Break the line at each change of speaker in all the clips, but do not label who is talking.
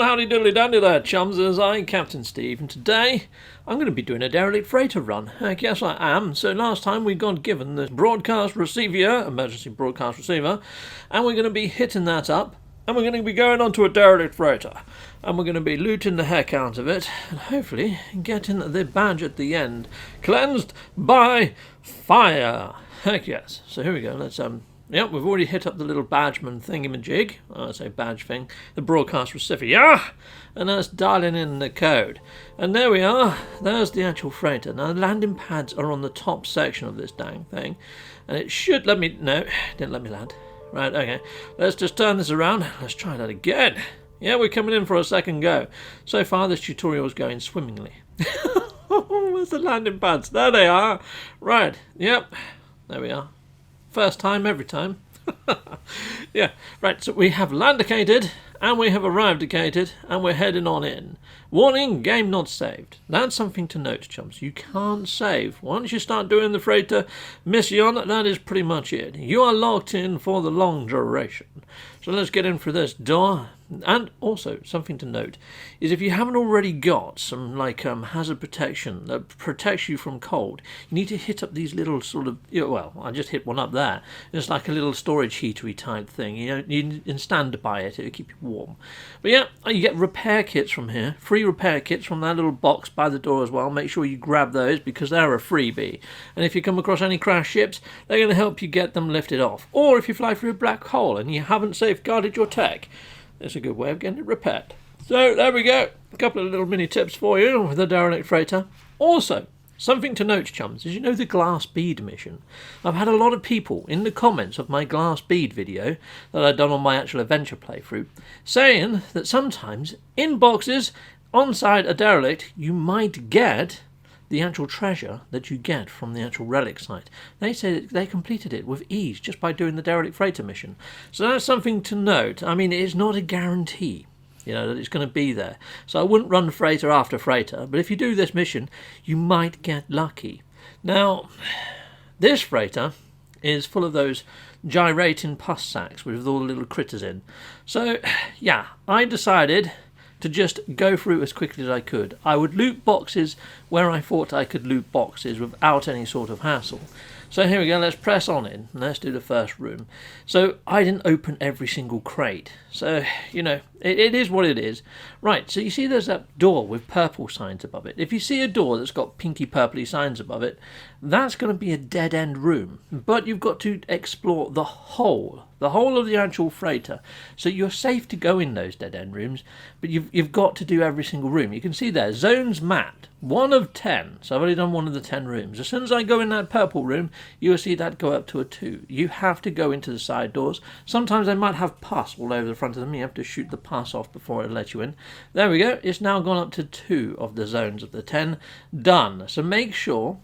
howdy doodly dandy there, chums, as I, Captain Steve, and today I'm going to be doing a derelict freighter run. Heck yes I am. So last time we got given the broadcast receiver, emergency broadcast receiver, and we're going to be hitting that up, and we're going to be going onto a derelict freighter, and we're going to be looting the heck out of it, and hopefully getting the badge at the end, cleansed by fire. Heck yes. So here we go, let's yep, we've already hit up the little badgeman thingamajig. I say badge thing. The broadcast receiver. Yeah! And that's dialing in the code. And there we are. There's the actual freighter. Now, the landing pads are on the top section of this dang thing. And it should let me... No, didn't let me land. Right, okay. Let's just turn this around. Let's try that again. Yeah, we're coming in for a second go. So far, this tutorial is going swimmingly. Where's the landing pads? There they are. Right, yep. There we are. First time, every time. Yeah, right, so we have landicated, and we have arrivedicated, and we're heading on in. Warning, game not saved. That's something to note, chums. You can't save. Once you start doing the freighter mission, that is pretty much it. You are locked in for the long duration. So let's get in through this door. And also, something to note is if you haven't already got some like hazard protection that protects you from cold, you need to hit up these little sort of, well, I just hit one up there. It's like a little storage heatery type thing. You can stand by it, it'll keep you warm. But yeah, you get repair kits from here, free repair kits from that little box by the door as well. Make sure you grab those because they're a freebie. And if you come across any crashed ships, they're going to help you get them lifted off. Or if you fly through a black hole and you haven't safeguarded your tech, it's a good way of getting it repaired. So there we go. A couple of little mini tips for you with the derelict freighter. Also, something to note, chums, is the glass bead mission. I've had a lot of people in the comments of my glass bead video that I've done on my actual adventure playthrough saying that sometimes in boxes onside a derelict you might get the actual treasure that you get from the actual relic site. They say that they completed it with ease just by doing the derelict freighter mission. So that's something to note. I mean, it's not a guarantee, that it's going to be there. So I wouldn't run freighter after freighter, but if you do this mission, you might get lucky. Now, this freighter is full of those gyrating pus sacks with all the little critters in. So, yeah, I decided to just go through as quickly as I could. I would loot boxes where I thought I could loot boxes without any sort of hassle. So here we go, let's press on in, and let's do the first room. So I didn't open every single crate. So, it is what it is. Right, so you see there's that door with purple signs above it. If you see a door that's got pinky purpley signs above it, that's going to be a dead-end room. But you've got to explore the whole of the actual freighter. So you're safe to go in those dead-end rooms, but you've got to do every single room. You can see there, zones mapped, 1 of 10. So I've only done 1 of the 10 rooms. As soon as I go in that purple room, you will see that go up to a 2. You have to go into the side doors. Sometimes they might have pus all over the front of them. You have to shoot the pus off before it lets you in. There we go. It's now gone up to 2 of the zones of the 10. Done. So make sure,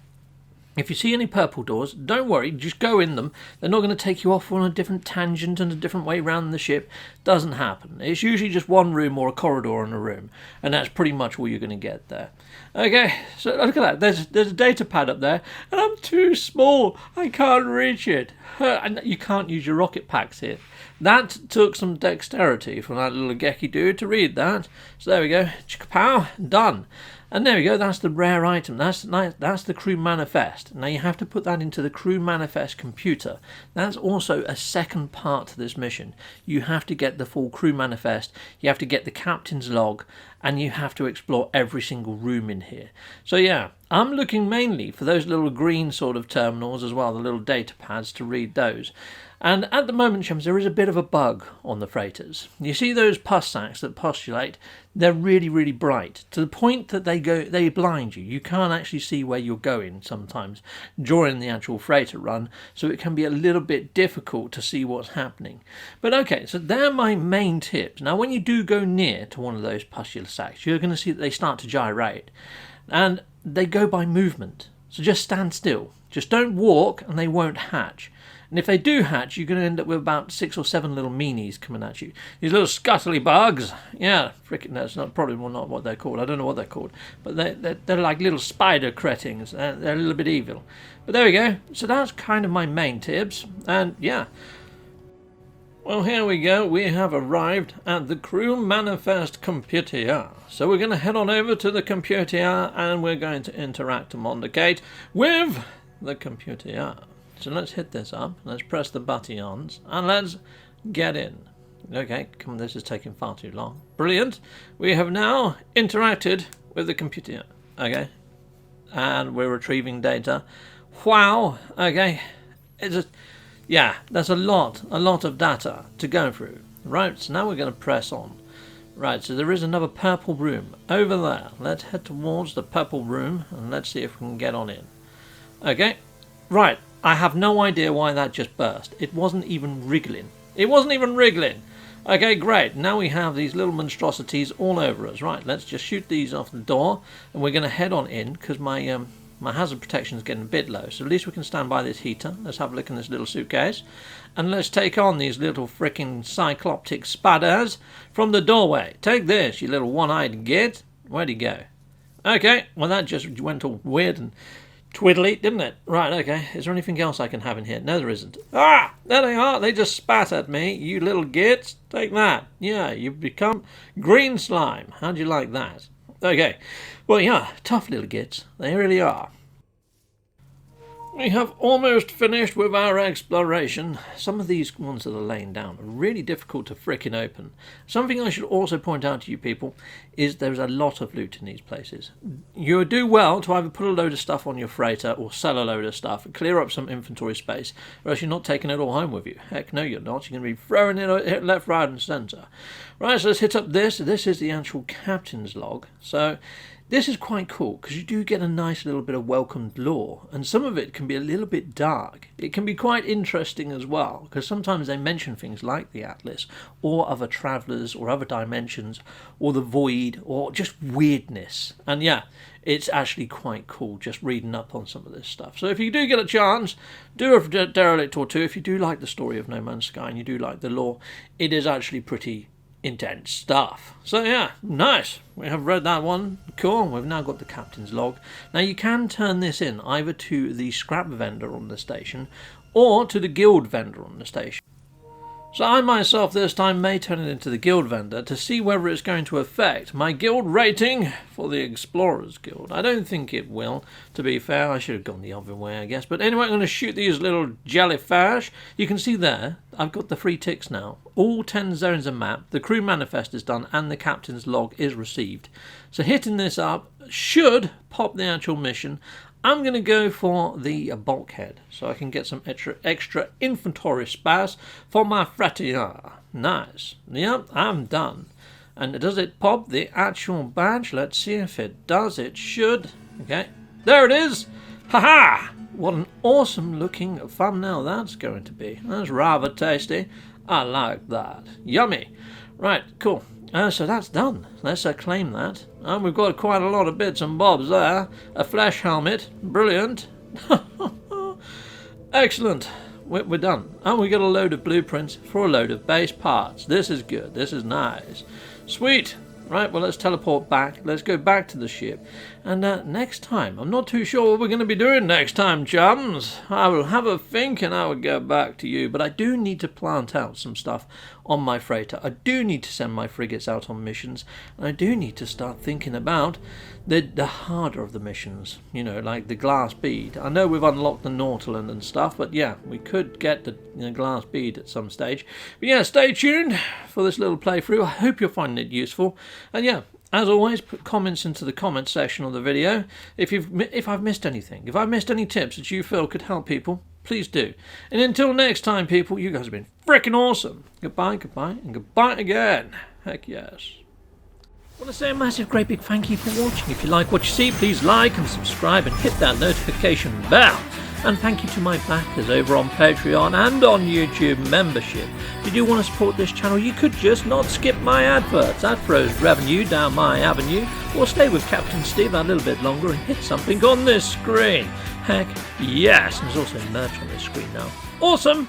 if you see any purple doors, don't worry, just go in them. They're not going to take you off on a different tangent and a different way around the ship. Doesn't happen. It's usually just one room or a corridor in a room, and that's pretty much all you're going to get there. Okay, so look at that. There's a data pad up there, and I'm too small. I can't reach it. And you can't use your rocket packs here. That took some dexterity from that little gecky dude to read that. So there we go. Chicka-pow, done. And there we go, that's the rare item, that's the crew manifest. Now you have to put that into the crew manifest computer. That's also a second part to this mission. You have to get the full crew manifest, you have to get the captain's log, and you have to explore every single room in here. So yeah, I'm looking mainly for those little green sort of terminals as well, the little data pads to read those. And at the moment, chums, there is a bit of a bug on the freighters. You see those pus sacks that postulate? They're really, really bright, to the point that they blind you. You can't actually see where you're going sometimes during the actual freighter run, so it can be a little bit difficult to see what's happening. But okay, so they're my main tips. Now, when you do go near to one of those pustular sacks, you're going to see that they start to gyrate, and they go by movement. So just stand still. Just don't walk, and they won't hatch. And if they do hatch, you're going to end up with about 6 or 7 little meanies coming at you. These little scuttly bugs. Yeah, frickin' that's probably not what they're called. I don't know what they're called. But they're like little spider cretins. They're a little bit evil. But there we go. So that's kind of my main tips. And yeah. Well, here we go. We have arrived at the crew manifest computer. So we're going to head on over to the computer and we're going to interact and communicate with the computer. So let's hit this up. Let's press the buttons and let's get in. Okay, come on, this is taking far too long. Brilliant. We have now interacted with the computer. Okay, and we're retrieving data. Wow. Okay, yeah, that's a lot of data to go through. Right, so now we're going to press on. Right, so there is another purple room over there. Let's head towards the purple room and let's see if we can get on in. Okay, right, I have no idea why that just burst. It wasn't even wriggling. It wasn't even wriggling. Okay, great. Now we have these little monstrosities all over us. Right, let's just shoot these off the door and we're going to head on in because my hazard protection is getting a bit low, so at least we can stand by this heater. Let's have a look in this little suitcase. And let's take on these little freaking cycloptic spadders from the doorway. Take this, you little one-eyed git. Where'd he go? Okay, well that just went all weird and twiddly, didn't it? Right, okay. Is there anything else I can have in here? No, there isn't. Ah! There they are. They just spat at me. You little gits. Take that. Yeah, you've become green slime. How'd you like that? Okay, well, yeah, tough little gits. They really are. We have almost finished with our exploration. Some of these ones that are laying down are really difficult to frickin' open. Something I should also point out to you people is there's a lot of loot in these places. You do well to either put a load of stuff on your freighter or sell a load of stuff and clear up some inventory space, or else you're not taking it all home with you. Heck no, you're not. You're going to be throwing it left, right and centre. Right, so let's hit up this. This is the actual captain's log. So this is quite cool because you do get a nice little bit of welcomed lore, and some of it can be a little bit dark. It can be quite interesting as well because sometimes they mention things like the Atlas or other travellers or other dimensions or the void or just weirdness. And yeah, it's actually quite cool just reading up on some of this stuff. So if you do get a chance, do a derelict or two. If you do like the story of No Man's Sky and you do like the lore, it is actually pretty intense stuff. So yeah, nice. We have read that one. Cool. We've now got the captain's log. Now you can turn this in either to the scrap vendor on the station or to the guild vendor on the station. So I myself this time may turn it into the guild vendor to see whether it's going to affect my guild rating for the Explorers Guild. I don't think it will, to be fair. I should have gone the other way, I guess. But anyway, I'm going to shoot these little jellyfish. You can see there, I've got the 3 ticks now. All 10 zones are mapped, the crew manifest is done, and the captain's log is received. So hitting this up should pop the actual mission. I'm going to go for the bulkhead so I can get some extra inventory space for my freighter. Nice. Yep, I'm done. And does it pop the actual badge? Let's see if it does. It should. Okay, there it is. Haha! What an awesome looking thumbnail that's going to be. That's rather tasty. I like that. Yummy. Right, cool. So that's done. Let's claim that. And we've got quite a lot of bits and bobs there. A flash helmet. Brilliant. Excellent. We're done. And we got a load of blueprints for a load of base parts. This is good. This is nice. Sweet. Right, well, let's teleport back. Let's go back to the ship. And next time, I'm not too sure what we're going to be doing next time, chums. I will have a think and I will get back to you. But I do need to plant out some stuff on my freighter. I do need to send my frigates out on missions. And I do need to start thinking about the harder of the missions. You know, like the glass bead. I know we've unlocked the Nautilus and stuff, but yeah, we could get the glass bead at some stage. But yeah, stay tuned for this little playthrough. I hope you're finding it useful. And yeah, as always, put comments into the comment section of the video. If I've missed anything, if I've missed any tips that you feel could help people, please do. And until next time, people, you guys have been freaking awesome. Goodbye, goodbye, and goodbye again. Heck yes. I want to say a massive, great big thank you for watching. If you like what you see, please like and subscribe and hit that notification bell. And thank you to my backers over on Patreon and on YouTube membership. If you do want to support this channel, you could just not skip my adverts. That throws revenue down my avenue. Or stay with Captain Steve a little bit longer and hit something on this screen. Heck yes, and there's also merch on this screen now. Awesome!